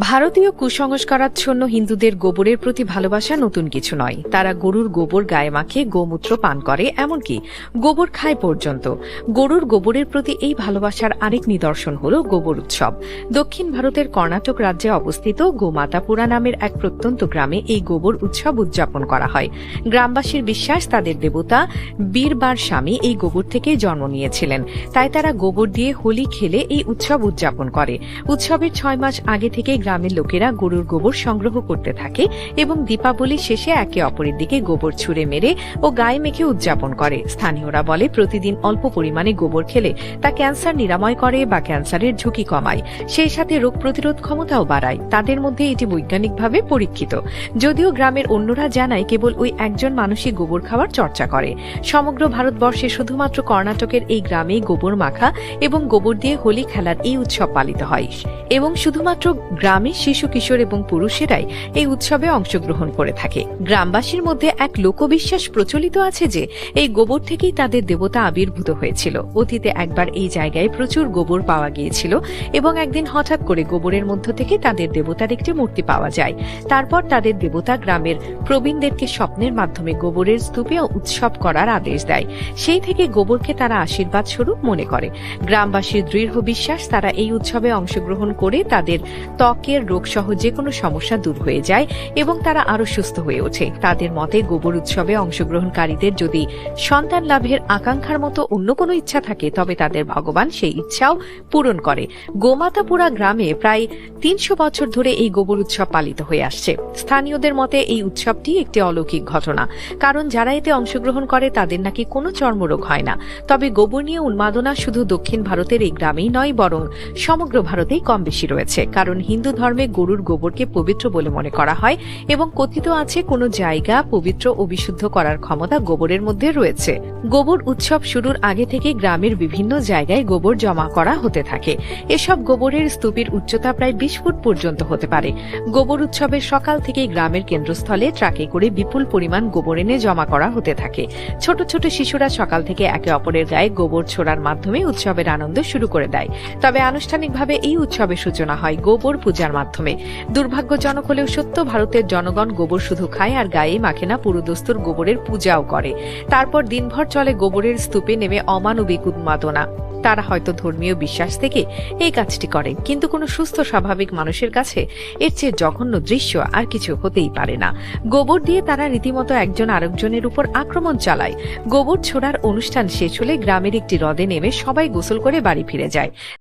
ভারতীয় কুসংস্কারাচ্ছন্ন হিন্দুদের গোবরের প্রতি ভালোবাসা নতুন কিছু নয়। তারা গরুর গোবর গায়ে মাখে গোমূত্র পান করে, এমনকি গোবর খায় পর্যন্ত। গরুর গোবরের প্রতি এই ভালোবাসার আরেক নিদর্শন হল গোবর উৎসব। দক্ষিণ ভারতের কর্ণাটক রাজ্যে অবস্থিত গোমাতাপুরা নামের এক প্রত্যন্ত গ্রামে এই গোবর উৎসব উদযাপন করা হয়। গ্রামবাসীর বিশ্বাস, তাদের দেবতা বীরবার স্বামী এই গোবর থেকে জন্ম নিয়েছিলেন, তাই তারা গোবর দিয়ে হোলি খেলে এই উৎসব উদযাপন করে। উৎসবের 6 মাস আগে থেকে গ্রামের লোকেরা গরুর গোবর সংগ্রহ করতে থাকে এবং দীপাবলির শেষে একে অপরের দিকে গোবর ছুঁড়ে মেরে ও গায়ে মেখে উদযাপন করে। স্থানীয়রা বলে, প্রতিদিন অল্প পরিমাণে গোবর খেলে তা ক্যান্সার নিরাময় করে বা ক্যান্সারের ঝুঁকি কমায়, সেই সাথে রোগ প্রতিরোধ ক্ষমতাও বাড়ায়। তাদের মধ্যে এটি বৈজ্ঞানিকভাবে পরীক্ষিত। যদিও গ্রামের অন্যরা জানায় কেবল ওই একজন মানুষই গোবর খাওয়ার চর্চা করে। সমগ্র ভারতবর্ষে শুধুমাত্র কর্ণাটকের এই গ্রামেই গোবর মাখা এবং গোবর দিয়ে হোলি খেলার এই উৎসব পালিত হয় এবং শুধুমাত্র গ্রামের শিশু, কিশোর এবং পুরুষেরাই এই উৎসবে অংশগ্রহণ করে থাকে। গ্রামবাসীর মধ্যে এক লোকবিশ্বাস প্রচলিত আছে যে এই গোবর থেকেই তাদের দেবতা আবির্ভূত হয়েছিল। অতীতে একবার এই জায়গায় প্রচুর গোবর পাওয়া গিয়েছিল এবং একদিন হঠাৎ করে গোবরের মধ্য থেকে তাদের দেবতার একটি মূর্তি পাওয়া যায়। তারপর তাদের দেবতা গ্রামের প্রবীণদেরকে স্বপ্নের মাধ্যমে গোবরের স্তূপে উৎসব করার আদেশ দেয়। সেই থেকে গোবরকে তারা আশীর্বাদ স্বরূপ মনে করে। গ্রামবাসীর দৃঢ় বিশ্বাস, তারা এই উৎসবে অংশগ্রহণ করে তাদের ত্বকের রোগসহ যে কোনো সমস্যা দূর হয়ে যায় এবং তারা আরো সুস্থ হয়ে ওঠে। তাদের মতে, গোবর উৎসবে অংশগ্রহণকারীদের যদি সন্তান লাভের আকাঙ্ক্ষার মতো অন্য কোনো ইচ্ছা থাকে, তবে তাদের ভগবান সেই ইচ্ছাও পূরণ করে। গোমাতাপুরা গ্রামে প্রায় 300 বছর ধরে এই গোবর উৎসব পালিত হয়ে আসছে। স্থানীয়দের মতে এই উৎসবটি একটি অলৌকিক ঘটনা, কারণ যারা এতে অংশগ্রহণ করে তাদের নাকি কোনো চর্মরোগ হয় না। তবে গোবর নিয়ে উন্মাদনা শুধু দক্ষিণ ভারতের এই গ্রামেই নয়, বরং সমগ্র ভারতেই কম বেশি রয়েছে। কারণ হিন্দু ধর্মে গরুর গোবরকে পবিত্র বলে মনে করা হয় এবং কথিত আছে কোনো জায়গা পবিত্র ও বিশুদ্ধ করার ক্ষমতা গোবরের মধ্যে রয়েছে। গোবর উৎসব শুরুর আগে থেকে গ্রামের বিভিন্ন জায়গায় গোবর জমা করা হতে থাকে। এসব গোবরের স্তূপের উচ্চতা প্রায় 20 ফুট পর্যন্ত হতে পারে। গোবর উৎসবের সকাল থেকেই গ্রামের কেন্দ্রস্থলে ট্রাকে করে বিপুল পরিমাণ গোবর এনে জমা করা হতে থাকে। ছোট ছোট শিশুরা সকাল থেকে একে অপরের গায়ে গোবর ছোড়ার মাধ্যমে উৎসবের আনন্দ শুরু করে দেয়। তবে আনুষ্ঠানিকভাবে এই উৎসবের সূচনা হয় গোবর পূজার মাধ্যমে। দুর্ভাগ্যজনক হলেও সত্য, ভারতের জনগণ গোবর শুধু খায় আর গায়ে মাখে না, পুরোদস্তুর গোবরের পূজাও করে। তারপর দিনভর চলে গোবরের স্তূপে নেমে অমানবিক উন্মাদনা। তারা হয়তো ধর্মীয় বিশ্বাস থেকে এই কাজটি করেন, কিন্তু কোনো সুস্থ স্বাভাবিক মানুষের কাছে এর চেয়ে জঘন্য দৃশ্য আর কিছু হতেই পারে না। গোবর দিয়ে তারা রীতিমতো একজন আরেকজনের উপর আক্রমণ চালায়। গোবর ছোড়ার অনুষ্ঠান শেষ হলে গ্রামের একটি হ্রদে নেমে সবাই গোসল করে বাড়ি ফিরে যায়।